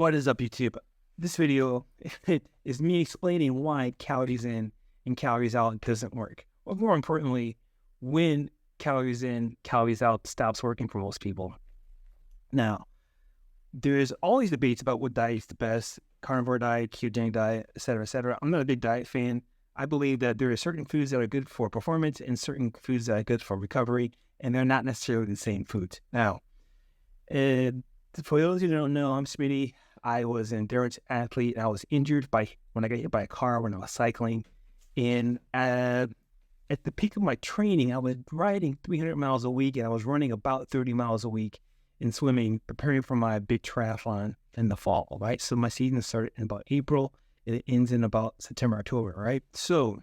What is up, YouTube? This video is me explaining why calories in and calories out doesn't work. Or more importantly, when calories in, calories out stops working for most people. Now, there's all these debates about what diet is the best, carnivore diet, ketogenic diet, etc., etc. I'm not a big diet fan. I believe that there are certain foods that are good for performance and certain foods that are good for recovery, and they're not necessarily the same foods. Now, for those who don't know, I'm Smitty. I was an endurance athlete. I was injured when I got hit by a car when I was cycling. And at the peak of my training, I was riding 300 miles a week, and I was running about 30 miles a week and swimming, preparing for my big triathlon in the fall, right? So my season started in about April, and it ends in about September, October, right? So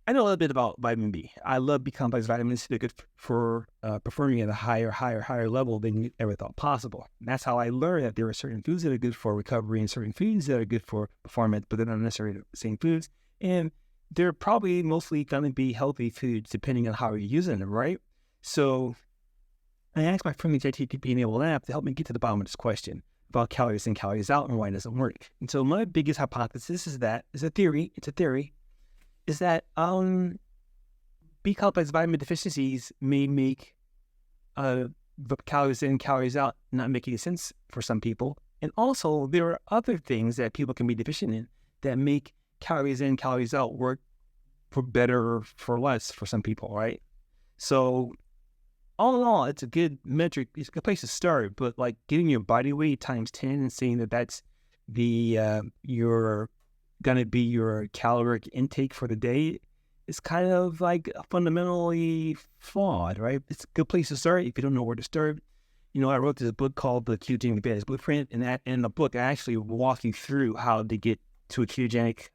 I know a little bit about vitamin B. I love B-complex vitamins. They're good for performing at a higher level than you ever thought possible. And that's how I learned that there are certain foods that are good for recovery and certain foods that are good for performance, but they're not necessarily the same foods. And they're probably mostly going to be healthy foods depending on how you're using them, right? So I asked my friendly ChatGPT-enabled app to help me get to the bottom of this question about calories in, calories out, and why it doesn't work. And so my biggest hypothesis is that, it's a theory, is that B-complex vitamin deficiencies may make the calories in, calories out not make any sense for some people. And also, there are other things that people can be deficient in that make calories in, calories out work for better or for less for some people, right? So, all in all, it's a good metric. It's a good place to start. But like getting your body weight times 10 and saying that that's your going to be your caloric intake for the day is kind of like fundamentally flawed, right? It's a good place to start if you don't know where to start. You know, I wrote this book called The Ketogenic Advantage Blueprint, and in the book, I actually walk you through how to get to a ketogenic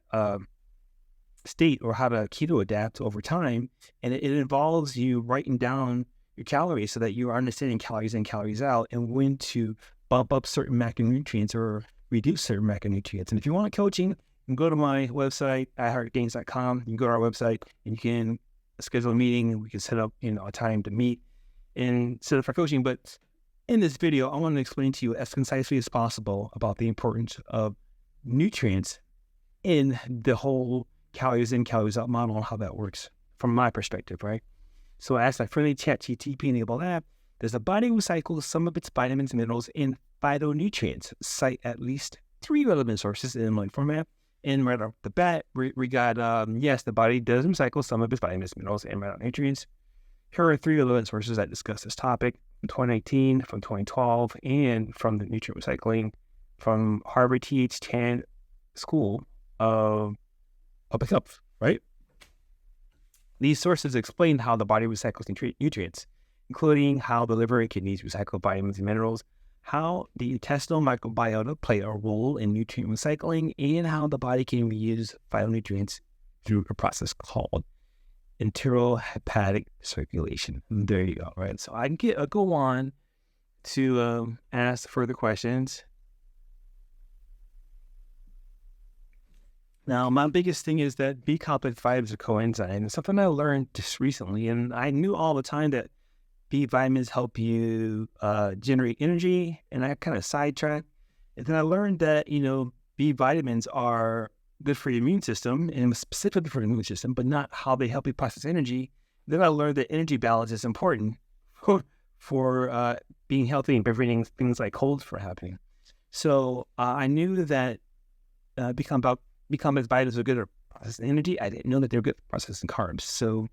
state or how to keto adapt over time. And it involves you writing down your calories so that you are understanding calories in, calories out, and when to bump up certain macronutrients or reduce certain macronutrients. And if you want coaching, you can go to my website, iheartgains.com. You can go to our website and you can schedule a meeting, and we can set up, a time to meet and set up for coaching. But in this video, I want to explain to you as concisely as possible about the importance of nutrients in the whole calories in, calories out model and how that works from my perspective, right? So I asked my friendly ChatGPT-enabled app, does the body recycle some of its vitamins, minerals, and phytonutrients? Cite at least 3 relevant sources in my format. And right off the bat, we got, yes, the body does recycle some of its vitamins, minerals, and micronutrients. Here are 3 relevant sources that discuss this topic from 2018, from 2012, and from the nutrient recycling from Harvard TH10 School of Public Health, right? These sources explain how the body recycles nutrients, including how the liver and kidneys recycle vitamins and minerals, how the intestinal microbiota play a role in nutrient recycling, and how the body can reuse phytonutrients through a process called enterohepatic circulation. There you go, right? So I can go on to ask further questions. Now, my biggest thing is that B-complex vitamins are coenzymes. It's something I learned just recently, and I knew all the time that B vitamins help you generate energy, and I kind of sidetracked. And then I learned that, B vitamins are good for your immune system, and specifically for the immune system, but not how they help you process energy. Then I learned that energy balance is important for being healthy and preventing things like colds from happening. So I knew that B-complex vitamins are good at processing energy. I didn't know that they were good at processing carbs. So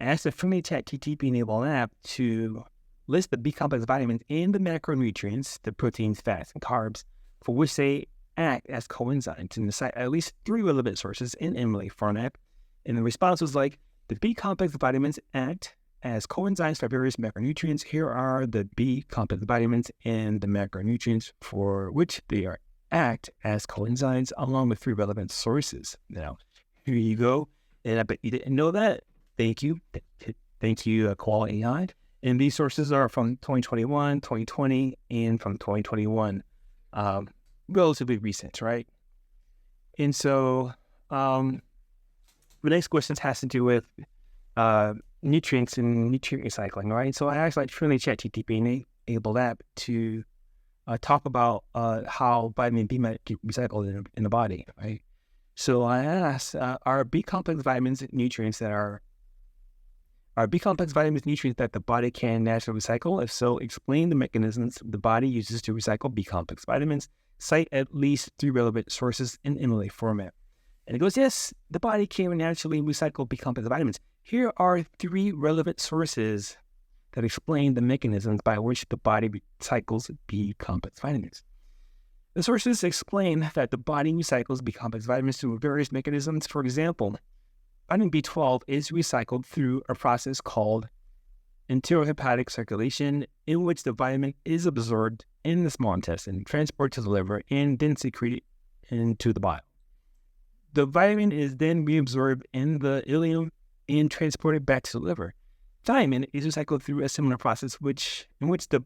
I asked the friendly ChatGPT-enabled app to list the B-complex vitamins and the macronutrients, the proteins, fats, and carbs, for which they act as coenzymes, and cite at least 3 relevant sources in Emily format. And the response was like, the B-complex vitamins act as coenzymes for various macronutrients. Here are the B-complex vitamins and the macronutrients for which they act as coenzymes, along with 3 relevant sources. Now, here you go. And I bet you didn't know that. Thank you. Thank you, Quality AI. And these sources are from 2021, 2020, and from 2021. Relatively recent, right? And so the next question has to do with nutrients and nutrient recycling, right? So I actually like friendly ChatGPT-enabled app to talk about how vitamin B might get recycled in the body, right? So I asked, are B complex vitamins nutrients that are B complex vitamins nutrients that the body can naturally recycle? If so, explain the mechanisms the body uses to recycle B complex vitamins. Cite at least 3 relevant sources in MLA format. And it goes, yes, the body can naturally recycle B complex vitamins. Here are 3 relevant sources that explain the mechanisms by which the body recycles B complex vitamins. The sources explain that the body recycles B complex vitamins through various mechanisms. For example, vitamin B12 is recycled through a process called enterohepatic circulation, in which the vitamin is absorbed in the small intestine, transported to the liver, and then secreted into the bile. The vitamin is then reabsorbed in the ileum and transported back to the liver. Thiamin is recycled through a similar process in which the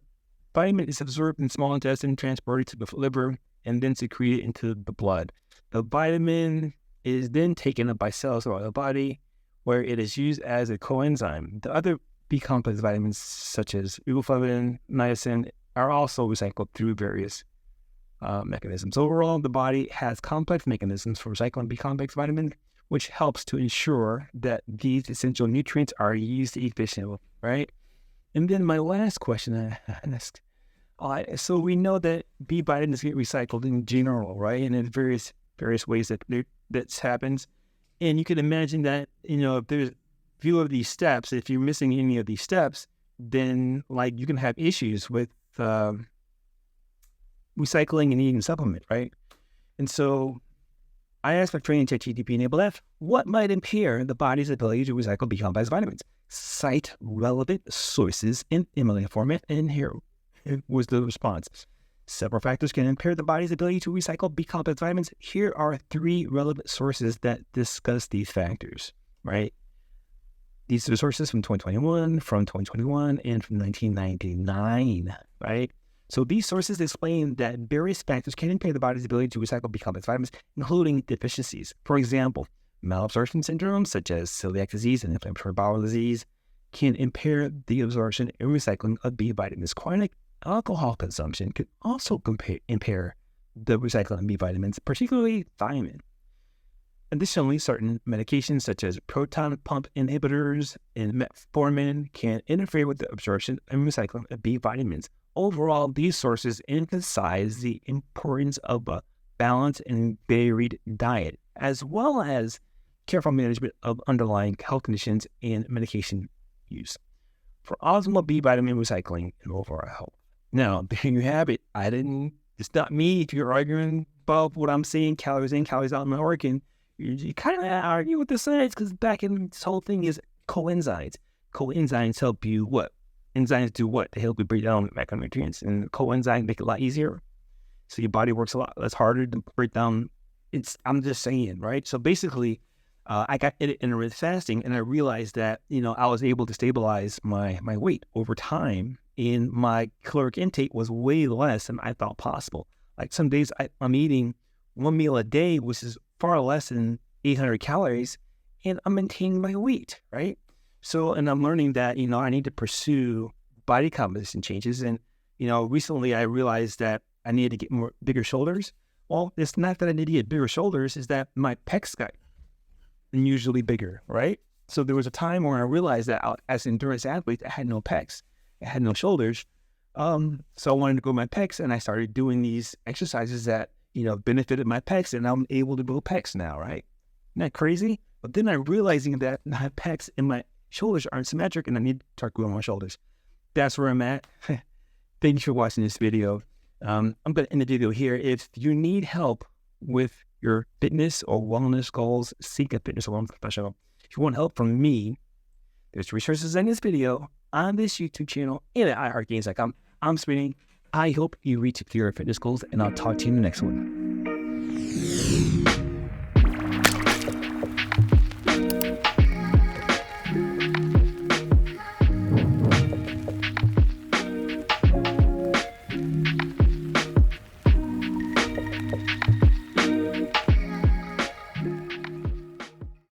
vitamin is absorbed in the small intestine, transported to the liver, and then secreted into the blood. The vitamin is then taken up by cells throughout the body, where it is used as a coenzyme. The other B-complex vitamins, such as riboflavin, niacin, are also recycled through various mechanisms. Overall, the body has complex mechanisms for recycling B-complex vitamins, which helps to ensure that these essential nutrients are used efficiently, right? And then my last question I asked, so we know that B vitamins get recycled in general, right? And in various ways that happens. And you can imagine that, if there's few of these steps, if you're missing any of these steps, then you can have issues with recycling and eating supplement, right? And so I asked my training ChatGPT enable F, what might impair the body's ability to recycle B complex vitamins? Cite relevant sources in MLA format, and here was the response. Several factors can impair the body's ability to recycle B complex vitamins. Here are 3 relevant sources that discuss these factors, right? These are sources from 2021, from 2021, and from 1999, right? So these sources explain that various factors can impair the body's ability to recycle B complex vitamins, including deficiencies. For example, malabsorption syndrome, such as celiac disease and inflammatory bowel disease, can impair the absorption and recycling of B vitamins. Chronic alcohol consumption could also impair the recycling of B vitamins, particularly thiamin. Additionally, certain medications such as proton pump inhibitors and metformin can interfere with the absorption and recycling of B vitamins. Overall, these sources emphasize the importance of a balanced and varied diet, as well as careful management of underlying health conditions and medication use for optimal B vitamin recycling and overall health. Now, there you have it. It's not me. If you're arguing about what I'm saying, calories in, calories out, not working, you kind of argue with the science, because back in this whole thing is coenzymes. Coenzymes help you what? Enzymes do what? They help you break down macronutrients, and coenzymes make it a lot easier. So your body works a lot less harder to break down. I'm just saying, right? So basically, I got intermittent fasting, and I realized that, I was able to stabilize my weight over time, and my caloric intake was way less than I thought possible. Like some days I'm eating 1 meal a day, which is far less than 800 calories, and I'm maintaining my weight, right? So, and I'm learning that, I need to pursue body composition changes. And, recently I realized that I needed to get bigger shoulders. Well, it's not that I need to get bigger shoulders, it's that my pecs got unusually bigger, right? So there was a time where I realized that as an endurance athlete, I had no pecs, I had no shoulders. So I wanted to grow my pecs, and I started doing these exercises that, benefited my pecs, and I'm able to grow pecs now, right? Isn't that crazy? But then I'm realizing that my pecs and my shoulders aren't symmetric, and I need to start growing my shoulders. That's where I'm at. Thanks for watching this video. I'm going to end the video here. If you need help with your fitness or wellness goals, seek a fitness or wellness professional. If you want help from me, there's resources in this video, on this YouTube channel, and at iHeartGains.com. I'm Spinning. I hope you reach your fitness goals, and I'll talk to you in the next one.